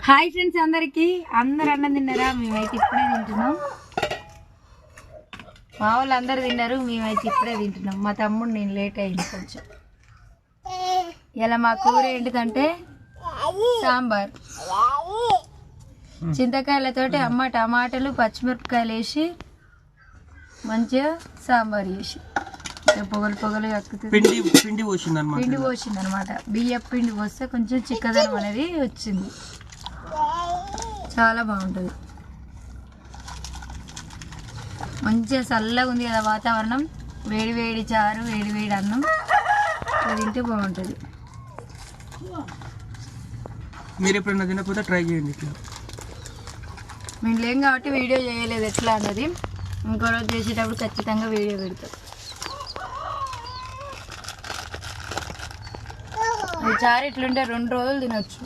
Hi friends, అందరు అన్నం తిన్నారా? మేమైతే ఇప్పుడే తింటున్నాం. మా వాళ్ళు అందరు తిన్నారు, మేమైతే ఇప్పుడే తింటున్నాం. మా తమ్ముడు నేను లేట్ అయింది కొంచెం. ఇలా మా కూర ఏంటిదంటే సాంబార్, చింతకాయలతోటి అమ్మ టమాటాలు పచ్చిమిరపకాయలు వేసి మంచిగా సాంబార్ చేసి పొగలు ఎక్కుతుంది. పిండి పోసింది అనమాట. బియ్యం పిండి పోస్తే కొంచెం చిక్కదనం అనేది వచ్చింది. చాలా బాగుంటుంది. మంచిగా చల్లగా ఉంది కదా వాతావరణం. వేడి వేడి చారు, వేడి వేడి అన్నం తింటే బాగుంటుంది. మీరు ఎప్పుడైనా తినకపోతే ట్రై చేయండి. ఇట్లా మేము లేం కాబట్టి వీడియో చేయలేదు ఎట్లా అన్నది. ఇంకో రోజు చేసేటప్పుడు ఖచ్చితంగా వీడియో పెడతాం. ఈ చారు ఇట్లుంటే 2 రోజులు తినొచ్చు.